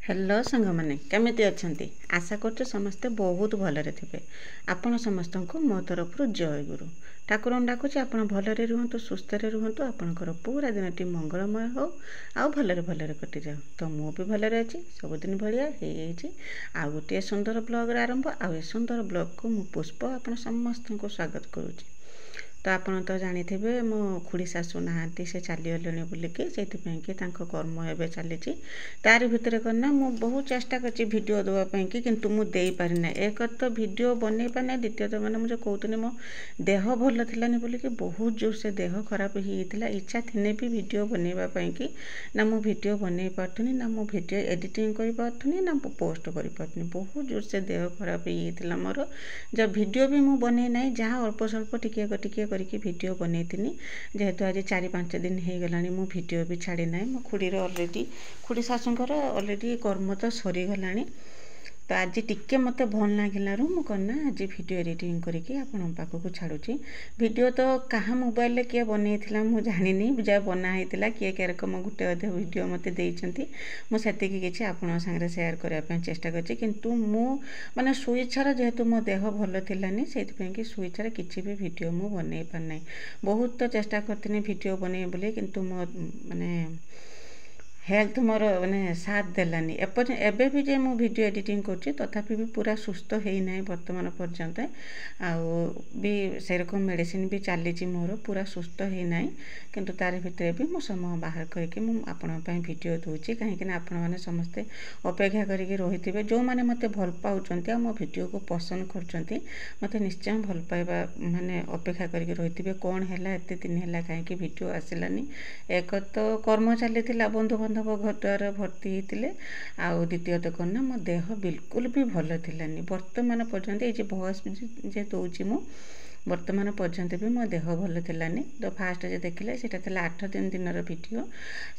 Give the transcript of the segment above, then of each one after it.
Hello सांग मैंने केमिति अच्छंती आशा करते समस्ते बहुत भलरे थे। आपण समस्त को मो तरफ जय गुरु ठाकुर डाकुचे आप भलरे रुहतु सुस्थ रुहतु आपणकर पूरा दिनटी मंगलमय हो आउ भलरे भलरे कटि जाओ। तो मु भी भलरे अच्छी सबुदिन भाया आ गोटे सुंदर ब्लॉग आरंभ आ सुंदर ब्लॉग को मु पुष्प आपण समस्त को स्वागत करुच्ची। तो आपण तो जानी थे मो खुड़ी शाशु नहांती से चलीगले बोलिकी से कर्म एवं चली तार भितर करना मु बहुत चेष्टा कर भिडियो देवाई कि किंतु मु दे पारिना। एक तो भिडियो बन पारिना, द्वितीय तो मैंने मुझे कहते मो देह भल थिलानी बोलिकी बहुत जोर से देह खराब होता। इच्छा थिने भी भिडियो बनवाई कि ना मु भिडियो बन पार्थुनी ना मु भिडियो एडिटिंग कर पार्थुनी ना पोस्ट कर पार्थुनी। बहुत जोर से देह खराब होता मोर। जब भिडियो भी मु बन ना जहाँ अल्प स्वल्प टिके करके भिडियो बनईनी जेहेतु आज 4-5 दिन हो गला मु भिडियो भी छाड़ी ना। मो खुड़ीर अलरेडी खुड़ी शाशुंकर अलरेडी कर्म तो सरीगला। तो आज टिके मत भल लगिलु मुझे आज भिडियो एडिटिंग करके आपण पाखक छाड़ुची। भिडियो तो कहाँ मोबाइल किए बनई मुझे जानी जहाँ बनाई किए क्या रकम गोटे अधे भिडियो मत देती मुझे किसी आपण सागर सेयार करने चेष्टा कर माने सुइच्छार जेहेतु मो देह भल थिलानी से सुइच्छार किसी भी भिडियो मु बनई पारना। बहुत तो चेष्टा करती भिडियो बनई बोली किंतु मो माने हेल्थ मोर माने साथ देलानी। एबे भी जे मु वीडियो एडिटिंग करछि तथापि भी पूरा सुस्थ है ना वर्तमान पर्यंत भी से रकम मेडिसिन भी चली मोर पूरा सुस्थ है ना। किंतु तार भितर भी मु समय बाहर करके मु आपण पई वीडियो दूची कहीं आपण माने समस्ते अपेक्षा करके रही जो माने मते भल पाउचंती आ मो वीडियो को पसंद करचंती मते निश्चय भल पाइबा माने अपेक्षा करके रही कौन हैला एते दिन हैला कहीं वीडियो आसिलानी। एक तो कर्म चली बंधु बांधव घर द्वार भर्ती होते आउ द्वितीयत करना मो देह बिल्कुल भी भल थिलानी। वर्तमान पर्यंत ये भॉइस जे दौची मु वर्तमान पर्यंत भी मो देह भल थिलानी। तो फास्ट जे देखिले सेटा थिला 8 दिन वीडियो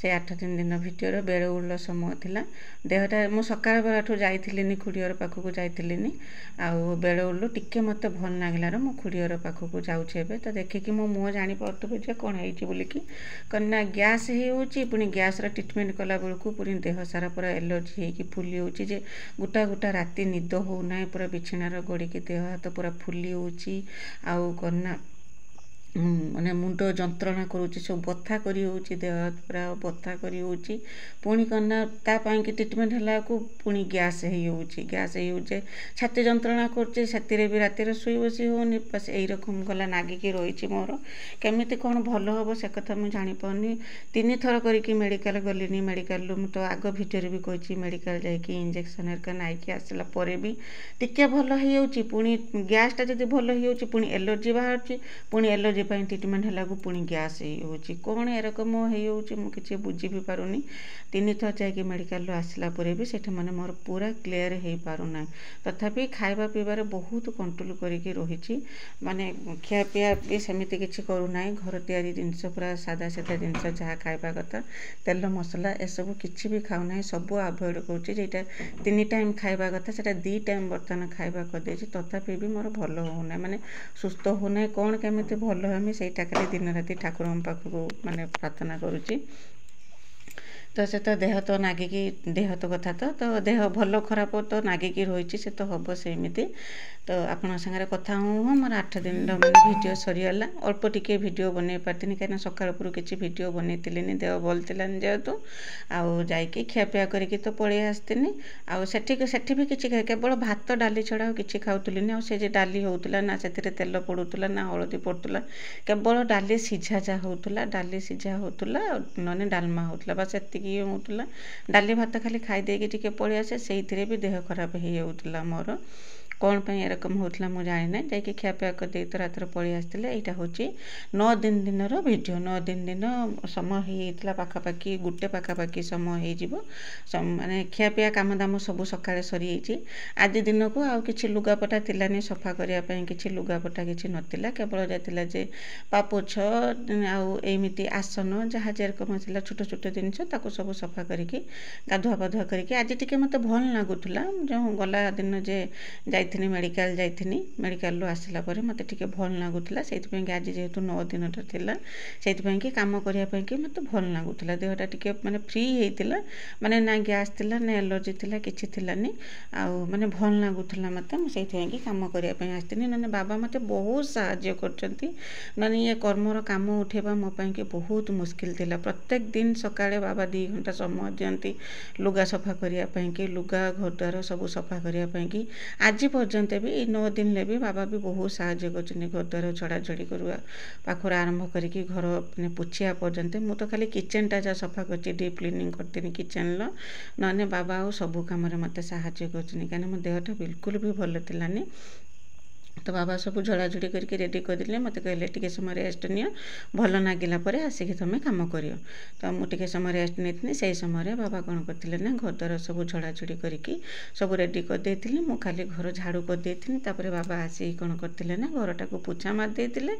से 8 दिन वीडियो बेड़ उड़ समय थिला देहटा मु सकाळ बेलाठू जाइथिलिनी खुड़ीर पाखक जाइथिलिनी आउ बेड़ उड़ टिके मते भल लागिलार मो खुड़ीर पाखक जाउछे। एबे तो देखिकी मो मुह जानि पड़तबे जे कोन हेइची बोलिकी कन्ना गैस हे होची पुनी गैस रा ट्रीटमेंट कला बेलकू पुनी देह सारा पूरा एलर्जी हेकी फुली होची जे गोटा गोटा राति निद हो ना पूरा बिछणार गड़िकी देह हाथ पूरा फुली होची आउ करना माने मुंड जंत्रणा करूची सब बथा करी होची देह पूरा बथा करी होची पुणी करना तापाई कि ट्रीटमेंट हला को पुणी गैस हे होची छाती जंत्रणा करचे छाती भी रातिर सुई बसी होनी बस यही रकम गला नागिकी रही मोर केमिति कौन भल हम से कथा मुझे जापानी। 3 थर करके मेडिकल गलिनी मेडिकल तो आग भितर भी कही मेडिकल जाकि इंजेक्शन हेरिका नाइकी आसला पर भी टिके भल हो पुणी गैसटा जब भल हो पुणी एलर्जी बाहर पुणी एलर्जी ट्रीटमेंट है पुणी गैस हो कौन एरकम होची बुझी भी पारुनी। 3 थर जाकि मेडिकल आसला पर भी सेठ माने मोर पूरा क्लीयर हो पारुना। तथापि खाइबा पीबार बहुत कंट्रोल करके रही माने खिया पिया भी सेमती किसी करूना। घर तैयारी जिनस पूरा सादा सादा जिनस जहाँ खाइबा कथा तेल मसला एसबू किसी भी खाऊना सब अवॉइड करुँचा 3 टाइम खाइबा कथा से 2 टाइम बर्तमान खाइबा करदे तथापि भी मोर भल होना माने सुस्थ होना। कौन केमिति भल हमें सहीटा खाली दिन राति ठाकुर पाखक माने प्रार्थना करुँची। तो से तो देह तो नागिकी देह तो कथा तो देह भल खराब तो नागिकी रही से तो हम सेमती। तो आपण सागर कथा हूँ मोर 8 दिन मैंने भिडियो सरीगला अल्प टिके भिडियो बनई पार्थिनी कहीं सकाल पूर्व किसी भिडियो बनई देह भल थिलानी जेहेतु आउ जाकि खियापिया करके तो पलि आसतीनी आठी भी किसी केवल भात डाली छड़ा किसी खाऊली आ डाली होता ना से तेल पड़ूला ना हलदी पड़ूला केवल डाली सीझा जहाँ होता डाली सीझा होता नने डालमा होता बस एतिकी होता डाली भात खाली खाईदे टिके पलि आसे से भी देह खराब होता मोर कौन पर एरकम होता मुझे जानी ना जाकि खियापिया कर तो रात पलि आसते यहाँ हूँ 9 दिन भिडियो 9 दिन समय होता पाखापाखि गोटे पाखापाखि समय हो माने खियापिया काम दाम सब सकाଳେ सरी आज दिन को आउ कि लुगापटा थिलानी सफा करने किसी लुगापटा किसी नथिला केवल जाता जे पापोछ आउ एमती आसन जहाँ जेरकम था छोट छोट जिनस सब सफा करके गाधुआ पाधुआ करके आज टिके मत भल लगुला जो गला दिन जे ଯାଇथिନି मेडिकल ଯାଇथिନି मेडिकल आसला पर मते टिके भल लागुतला सेति आज जेहेतु 9 दिनटा थिला सेति कि काम करिया पई कि मते भल लागुतला देहटा टिके माने फ्री हेतिला माने ना गैस थिला ना एलर्जी थिला किछि थिलानी आ माने भल लागुतला मते म सेति कि काम करिया पई आस्तिनी नने बाबा मते बहुत सहाय्य करचंती नने ये कर्मर काम उठेबा मो पई कि बहुत मुश्किल थिला प्रत्येक दिन सकाळे बाबा 2 घंटा समय दियंती लुगा सफा करिया पई कि लुगा घरद्वार सब सफा करिया पई कि आज पर्यंत भी 9 दिन ले भी बाबा भी बहुत सहाय्य करचनी घरद्वार छड़ा छड़ी करवा पाखर आरंभ करिकी घर ने पुछिया पर्यंत मु तो खाली किचन टा जा सफा करची डीप क्लीनिंग करतिनी किचन लो नने बाबा आ सब काम रे मते सहाय्य करचनी काने मो देहटा बिल्कुल भी भल थिलानी तो बाबा सब झड़ाझुड़ी करके रेडी कर दिले मते कहले टिके समय रेस्ट नियो भल नागिला परे आसिक तुम काम करियो तो मु टिके समय रेस्ट नेथिनी सेही समय बाबा कोन करथिले ना घर द्वार सब झड़ाझुड़ी करके सब रेडी कर देथिले मु खाली घर झाड़ू कर देथिनी तापरे बाबा आसी कोन करथिले ना घरटा को पोछा मार देथिले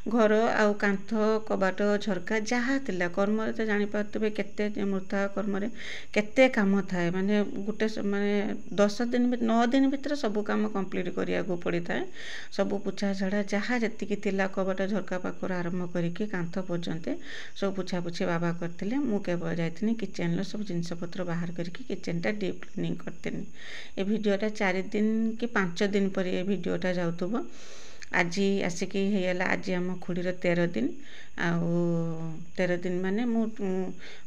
घर आउ कांथ कबाट झरका जहा थिला कर्म रे तो जानि पातबे केते मूर्ता कर्म रे केते काम थाए माने गुटे माने 10 दिन 9 दिन भीतर सब काम कंप्लीट करिया को पड़ी थाए सब पुछा छड़ा जहाँ जी थिला कबाट झरका पाखर आरंभ करके कांथ पर्यंत सब पुछा पुछी बाबा करते मु केवल जाइनी किचन सब जिनस पत्र बाहर करके किचन टा डीप क्लीनिंग करते ये भिडियोटा 4 दिन कि 5 दिन पर ये भिडियोटा जाउथबो आज आसिकी हेला आज आम खुड़ीर 13 दिन आउ 13 दिन माने मु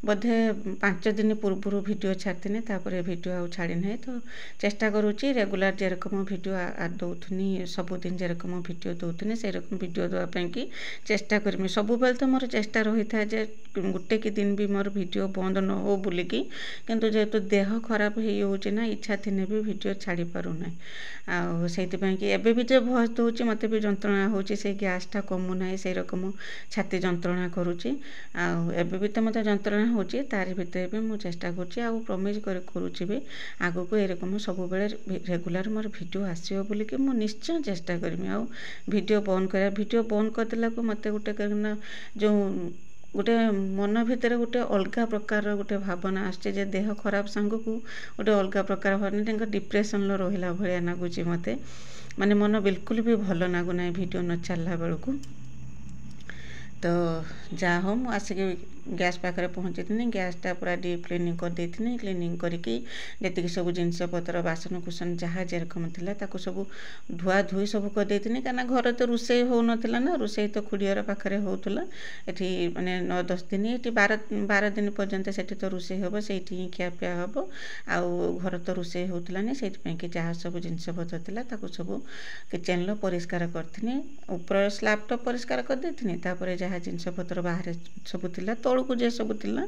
बोधे 5 दिन पूर्व वीडियो छाड़ती तापर वीडियो आउ छाड़ी ना तो चेष्टा करुँची रेगुलर जेरकम वीडियो दौथुनी सबुदिन जेरकम वीडियो दौथुनी से रकम वीडियो देवाई कि चेष्टा करमी सब बेले तो मोर चेष्टा रही था जे गोटे कि दिन भी मोर वीडियो बंद न हो बोलिकी किंतु जेहेतु देह खराब होउची ना इच्छा थिने भी वीडियो छाड़ी पारू ना आ सेति कि एबे भी जे भॉइस दउची मते भी जंत्रणा होची से गैसटा कमु ना से रकम छाती जंत्रणा करुची आ एबे भी तो मते जंत्रणा होची तारि भितर भी मु चेष्टा करची आ प्रॉमिस करुची भी आगो को ए रकम सब बेले रेगुलर मोर वीडियो आसीबो बोली कि मु निश्चय चेष्टा करमी आ वीडियो बंद कर देला को मते गुटे करना जो गोटे मन भितर गोटे अलग प्रकार गोटे भावना आसचे जे देह खराब सांग को गोटे अलग प्रकार भावना डिप्रेशन रहिला भलिया नागुची मते माने मन बिल्कुल भी भल नागुना वीडियो न चलला बेलू तो जा हो मु आसिक गैस पाखे पहुँची थी गैसटा पूरा डीप क्लीनिंग कर देथि क्लीनिंग करके जी सब जिनस पतर बासन कुसन जहाँ जेरकम थिला ताको सब धुआ धुई सब कर देथि कहीं घर तो रोसे हो नथिला ना रोसे तो खुड़ीर पाखे होउतला एठी माने 9-10 दिन ये 12 दिन पर्यंत सेठी तो रोसे हम से खियापिया हम आउ घर तो रोसे होउतला नहीं से कि जहाँ सब जिनस पतर थिला ताको सब किचन लो परिष्कार करथिनी ऊपर स्लैब तो परिष्कार कर देथि तापर जहाँ जिनस पतर बाहर सब थिला तौक जे सब थिला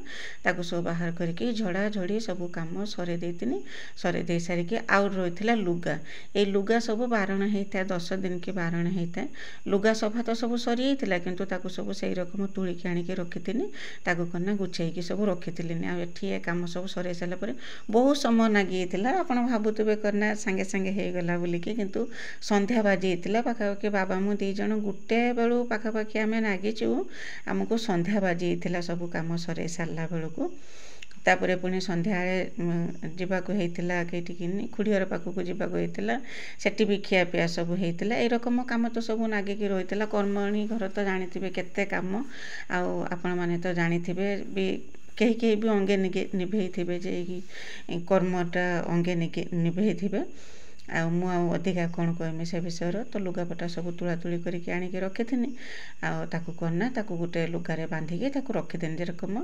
ताको सब बाहर करके झड़ा झड़ी सब काम सरे देथिनी सरे दे सारिके आउ रही लुगा ए लुगा सब बारण होता 10 दिन की बारण होता लुगा सफा तो सब सरी जाता किंतु ताको सब से रकम तुलिकी आणिकी रखी ताको कना गुछेकी सब रखी आ ये काम सब सरे सारा पर बहुत समय नागी आपड़ भावुवे करना सांगे सांगे हो गला बोलिकी किंतु संध्या बाजी पाखापाखि बाबा मु 2 जन गोटे बेलू पाखापाखि आम नागिचु आमको संध्या बाजी सब काम सरे सारा बेलू तापर पुणी संध्या जावाक होता कहीं खुड़ीर पाखक जावाक होता सेठी भी खियापिया सब होता ये रकम काम तो सब नागिकी रही है कर्मणी घर तो जानी केते काम आपण मैंने तो जानी भी कहीं कहीं भी अंगे निभे थे जे कर्मटा अंगे निभे थे मु अधिका कौन कहमी से विषय तो लुगापटा सब तुला तुली करके आणिकी रखी ताकू करना ताकू गोटे लुगारे बांधिकी ताकू रखीदेनी जेरकम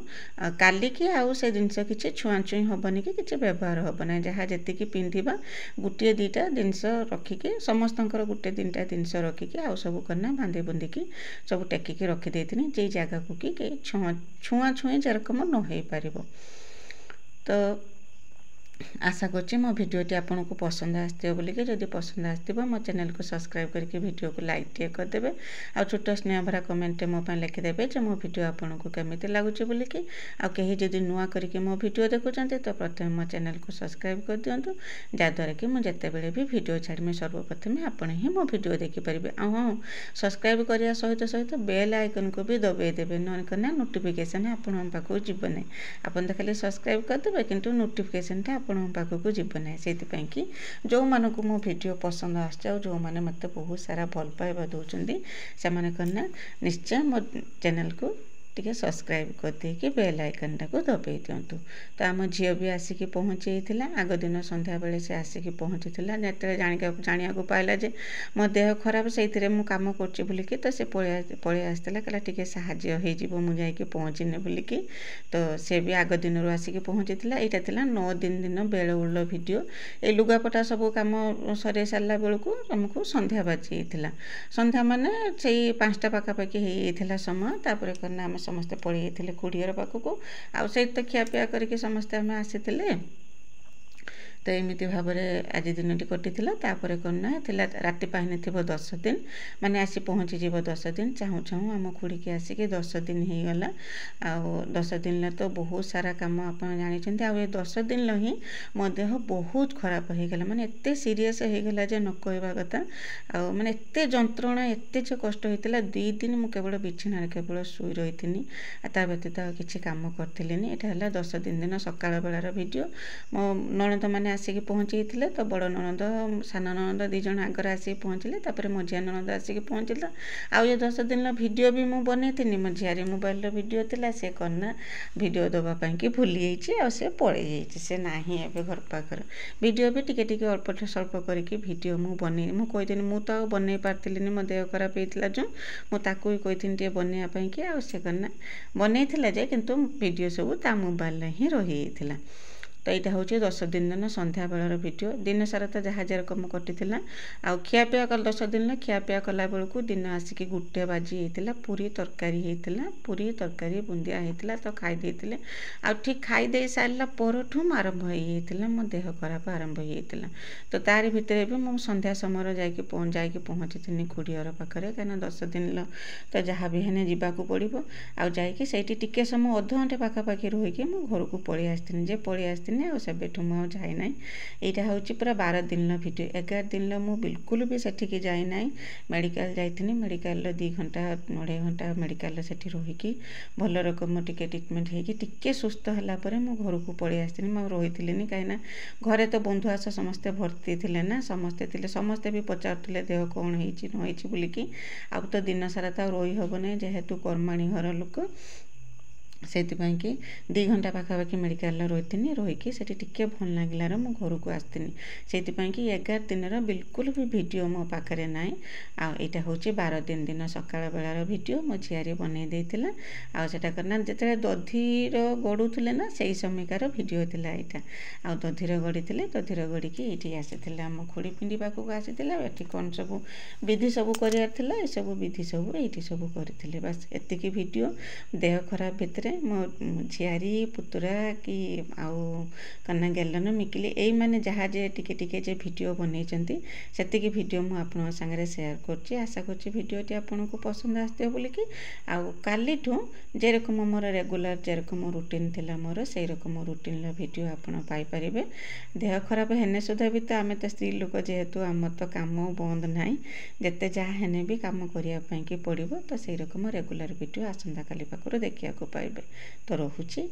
काली की आउ से जिनस किसी छुआ छुई हेनी कि किसी व्यवहार हेना जहाँ जी पिंधा गोटे 2टा जिनस रखिकी समस्त गोटे 3टा जिनस रखिकी आउ सब करना बांधि बुंधिकी सब टेकिकी रखीदे जे जगह को कि छुआ छुई जेरकम न हो पार तो आशा करछि मो वीडियोटी आपन को पसंद आसथिबो बोलिके जदि पसंद आसथिबो मो चैनल को सब्सक्राइब करके वीडियो को लाइक टे कर देबे आ छोट स्नेह भरा कमेंट मो पय लिखि देबे जे मो वीडियो आपन को केमिति लागुछि बोलिके आ केही जदि नुआ करके मो वीडियो देखुचंते तो प्रथम मो चैनल को सब्सक्राइब कर दियंतु जा द्वारा कि मो जते बेले भी वीडियो छाड़मी सर्वप्रथम आपन ही मो वीडियो देखि परिबे आ हां सब्सक्राइब करिया सहित सहित बेल आइकन को भी दबाई देबे न करना नोटिफिकेशन आपन हम पाखो जिबो नै आपन त खाली सब्सक्राइब कर देबे किंतु नोटिफिकेशन ता ଆପଣଙ୍କ ପାଖକୁ ଯିବ ନାହିଁ। ସେଇଥିପାଇଁକି ଯେଉଁମାନଙ୍କୁ ମୋ ଭିଡ଼ିଓ ପସନ୍ଦ ଆସୁଛି ଆଉ ଯେଉଁମାନେ ମୋତେ ବହୁତ ସାରା ଭଲ ପାଇବା ଦେଉଛନ୍ତି ସେମାନେ କ'ଣ ନା ନିଶ୍ଚୟ ମୋ ଚ୍ୟାନେଲକୁ ଟିକେ ସବସ୍କ୍ରାଇବ୍ କରିଦେଇକି ବେଲ୍ ଆଇକନ୍ଟାକୁ ଦବାଇ ଦିଅନ୍ତୁ। ତ ଆମ ଝିଅ ବି ଆସିକି ପହଞ୍ଚିଥିଲା। ଆଗ ଦିନ ସନ୍ଧ୍ୟାବେଳେ ସେ ଆସିକି ପହଞ୍ଚିଥିଲା। ଯେତେବେଳେ ଜାଣିବାକୁ ପାଇଲା ଯେ ମୋ ଦେହ ଖରାପ, ସେଇଥିରେ ମୁଁ କାମ କରୁଛି ବୋଲିକି ତ ସେ ପଳେଇ ଆସିଥିଲା, କହିଲା ଟିକେ ସାହାଯ୍ୟ ହେଇଯିବ ମୁଁ ଯାଇକି ପହଞ୍ଚିନି ବୋଲିକି। ତ ସେ ବି ଆଗ ଦିନରୁ ଆସିକି ପହଞ୍ଚିଥିଲା। ଏଇଟା ଥିଲା 9 ଦିନ ବେଳଉଳ ଭିଡ଼ିଓ। ଏଇ ଲୁଗାପଟା ସବୁ କାମ ସରେଇ ସାରିଲା ବେଳକୁ ଆମକୁ ସନ୍ଧ୍ୟା ବାଜିଯାଇଥିଲା। ସନ୍ଧ୍ୟା ମାନେ ସେଇ 5ଟା ପାଖାପାଖି ହେଇଯାଇଥିଲା ସମୟ। ତାପରେ କ'ଣ ନା ଆମେ ସମସ୍ତେ ପଳେଇ ଯାଇଥିଲେ ଖୁଡ଼ିଘର ପାଖକୁ। ଆଉ ସେଇଠି ତ ଖିଆପିଆ କରିକି ସମସ୍ତେ ଆମେ ଆସିଥିଲେ। ତ ଏମିତି ଭାବରେ ଆଜି ଦିନଟି କଟିଥିଲା। ତାପରେ କ'ଣ ନା ଥିଲା ରାତି ପାହିନଥିବ 10 ଦିନ, ମାନେ ଆସି ପହଞ୍ଚିଯିବ 10 ଦିନ। ଚାହୁଁ ଚାହୁଁ ଆମ ଖୁଡ଼ିକି ଆସିକି 10 ଦିନ ହେଇଗଲା। ଆଉ 10 ଦିନରେ ତ ବହୁତ ସାରା କାମ ଆପଣ ଜାଣିଛନ୍ତି। ଆଉ ଏ 10 ଦିନର ହିଁ ମୋ ଦେହ ବହୁତ ଖରାପ ହେଇଗଲା, ମାନେ ଏତେ ସିରିୟସ୍ ହେଇଗଲା ଯେ ନ କହିବା କଥା। ଆଉ ମାନେ ଏତେ ଯନ୍ତ୍ରଣା, ଏତେ ଯେ କଷ୍ଟ ହେଇଥିଲା। 2 ଦିନ ମୁଁ କେବଳ ବିଛଣାରେ କେବଳ ଶୋଇ ରହିଥିଲି, ଆଉ ତା ବ୍ୟତୀତ ଆଉ କିଛି କାମ କରିଥିଲିନି। ଏଇଟା ହେଲା 10 ଦିନ ସକାଳ ବେଳାର ଭିଡ଼ିଓ। ମୋ ନଣନ୍ଦ ମାନେ ଆସିକି ପହଞ୍ଚିଥିଲେ। ତ ବଡ଼ ନଣନ୍ଦ, ସାନ ନଣନ୍ଦ 2 ଜଣ ଆଗରେ ଆସିକି ପହଞ୍ଚିଲେ। ତାପରେ ମଝିଆ ନଣନ୍ଦ ଆସିକି ପହଞ୍ଚିଲା। ଆଉ ଏ 10 ଦିନର ଭିଡ଼ିଓ ବି ମୁଁ ବନେଇଥିଲି। ମୋ ଝିଆରୀ ମୋବାଇଲର ଭିଡ଼ିଓ ଥିଲା। ସେ କ'ଣ ନା ଭିଡ଼ିଓ ଦେବା ପାଇଁକି ଭୁଲି ଯାଇଛି, ଆଉ ସେ ପଳେଇ ଯାଇଛି। ସେ ନାହିଁ ଏବେ ଘର ପାଖରେ। ଭିଡ଼ିଓ ବି ଟିକେ ଅଳ୍ପ ସ୍ୱଳ୍ପ କରିକି ଭିଡ଼ିଓ ମୁଁ କହିଥିଲି। ମୁଁ ତ ଆଉ ବନେଇ ପାରିଥିଲିନି, ମୋ ଦେହ ଖରାପ ହେଇଥିଲା ଯେଉଁ। ମୁଁ ତାକୁ ବି କହିଥିଲି ଟିକେ ବନେଇବା ପାଇଁକି। ଆଉ ସେ କ'ଣ ନା ବନେଇଥିଲା ଯେ, କିନ୍ତୁ ଭିଡ଼ିଓ ସବୁ ତା ମୋବାଇଲରେ ହିଁ ରହିଯାଇଥିଲା। ତ ଏଇଟା ହେଉଛି 10 ଦିନ ସନ୍ଧ୍ୟାବେଳର ଭିଡ଼ିଓ। ଦିନ ସାରା ତ ଯାହା ଯେରକମ କଟିଥିଲା। ଆଉ ଖିଆପିଆ 10 ଦିନରେ ଖିଆପିଆ କଲା ବେଳକୁ ଦିନ ଆସିକି 1 ବାଜି ହେଇଥିଲା। ପୁରୀ ତରକାରୀ ହେଇଥିଲା, ପୁରୀ ତରକାରୀ ବୁନ୍ଦିଆ ହେଇଥିଲା। ତ ଖାଇ ଦେଇଥିଲେ। ଆଉ ଠିକ୍ ଖାଇ ଦେଇ ସାରିଲା ପରଠୁ ଆରମ୍ଭ ହେଇଯାଇଥିଲା ମୋ ଦେହ ଖରାପ ଆରମ୍ଭ ହେଇଯାଇଥିଲା। ତ ତାରି ଭିତରେ ବି ମୁଁ ସନ୍ଧ୍ୟା ସମୟରେ ଯାଇକି ପହଞ୍ଚିଥିଲି ଖୁଡ଼ିଘର ପାଖରେ, କାହିଁକିନା 10 ଦିନର ତ ଯାହା ବି ହେଲେ ଯିବାକୁ ପଡ଼ିବ। ଆଉ ଯାଇକି ସେଇଠି ଟିକେ ସମୟ ଅଧଘଣ୍ଟେ ପାଖାପାଖି ରହିକି ମୁଁ ଘରକୁ ପଳେଇ ଆସିଥିଲି। ଆଉ ସେବେଠୁ ମୁଁ ଆଉ ଯାଇନାହିଁ। ଏଇଟା ହେଉଛି ପୁରା 12 ଦିନର ଭିଡ଼ିଓ। 11 ଦିନର ମୁଁ ବିଲକୁଲ ବି ସେଠିକି ଯାଇନାହିଁ। ମେଡ଼ିକାଲ ଯାଇଥିଲି। ମେଡ଼ିକାଲରେ 2 ଘଣ୍ଟା 2.5 ଘଣ୍ଟା ମେଡ଼ିକାଲରେ ସେଠି ରହିକି ଭଲ ରକମ ଟିକେ ଟ୍ରିଟମେଣ୍ଟ ହେଇକି ଟିକେ ସୁସ୍ଥ ହେଲା ପରେ ମୁଁ ଘରକୁ ପଳେଇ ଆସିଥିଲି। ମୁଁ ଆଉ ରହିଥିଲିନି, କାହିଁକିନା ଘରେ ତ ବନ୍ଧୁଆସ ସମସ୍ତେ ଭର୍ତ୍ତି ଥିଲେ ନା, ସମସ୍ତେ ଥିଲେ। ସମସ୍ତେ ବି ପଚାରୁଥିଲେ ଦେହ କ'ଣ ହେଇଛି ନ ହେଇଛି ବୋଲିକି। ଆଉ ତ ଦିନ ସାରା ତ ଆଉ ରହିହେବ ନାହିଁ, ଯେହେତୁ କର୍ମାଣୀ ଘର ଲୋକ। ସେଇଥିପାଇଁକି 2 ଘଣ୍ଟା ପାଖାପାଖି ମେଡ଼ିକାଲରେ ରହିକି ସେଠି ଟିକେ ଭଲ ଲାଗିଲାରୁ ମୁଁ ଘରକୁ ଆସିଥିଲି। ସେଇଥିପାଇଁକି 11 ଦିନର ବିଲକୁଲ ବି ଭିଡ଼ିଓ ମୋ ପାଖରେ ନାହିଁ। ଆଉ ଏଇଟା ହେଉଛି 12 ଦିନ ସକାଳ ବେଳାର ଭିଡ଼ିଓ। ମୋ ଝିଆରୀ ବନେଇ ଦେଇଥିଲା। ଆଉ ସେଟା କ'ଣ ଯେତେବେଳେ ଦଧିର ଗଡ଼ୁଥିଲେ ନା, ସେଇ ସମୟକାର ଭିଡ଼ିଓ ଥିଲା ଏଇଟା। ଆଉ ଦଧିର ଗଡ଼ିକି ଏଇଠି ଆସିଥିଲେ ଆମ ଖୁଡ଼ି ପିଣ୍ଡି ପାଖକୁ ଆସିଥିଲା। ଏଠି କ'ଣ ସବୁ ବିଧି ସବୁ କରିବାର ଥିଲା, ଏସବୁ ବିଧି ସବୁ ଏଇଠି ସବୁ କରିଥିଲେ। ବାସ୍ ଏତିକି ଭିଡ଼ିଓ। ଦେହ ଖରାପ ଭିତରେ ମୋ ଝିଆରୀ, ପୁତୁରା କି ଆଉ କନା ଗେଲନ, ମିକିଲି ଏଇମାନେ ଯାହା ଯେ ଟିକେ ଯେ ଭିଡ଼ିଓ ବନେଇଛନ୍ତି, ସେତିକି ଭିଡ଼ିଓ ମୁଁ ଆପଣଙ୍କ ସାଙ୍ଗରେ ସେୟାର କରୁଛି। ଆଶା କରୁଛି ଭିଡ଼ିଓଟି ଆପଣଙ୍କୁ ପସନ୍ଦ ଆସିଥିବ ବୋଲିକି। ଆଉ କାଲିଠୁ ଯେରକମ ମୋର ରେଗୁଲାର ଯେରକମ ରୁଟିନ୍ ଥିଲା ମୋର, ସେଇ ରକମ ରୁଟିନ୍ର ଭିଡ଼ିଓ ଆପଣ ପାଇପାରିବେ। ଦେହ ଖରାପ ହେନେ ସୁଦ୍ଧା ବି ତ ଆମେ ତ ସ୍ତ୍ରୀ ଲୋକ ଯେହେତୁ, ଆମର ତ କାମ ବନ୍ଦ ନାହିଁ। ଯେତେ ଯାହା ହେନେ ବି କାମ କରିବା ପାଇଁକି ପଡ଼ିବ। ତ ସେଇ ରକମ ରେଗୁଲାର ଭିଡ଼ିଓ ଆସନ୍ତାକାଲି ପାଖରୁ ଦେଖିବାକୁ ପାଇବେ। ତ ରହୁଛି।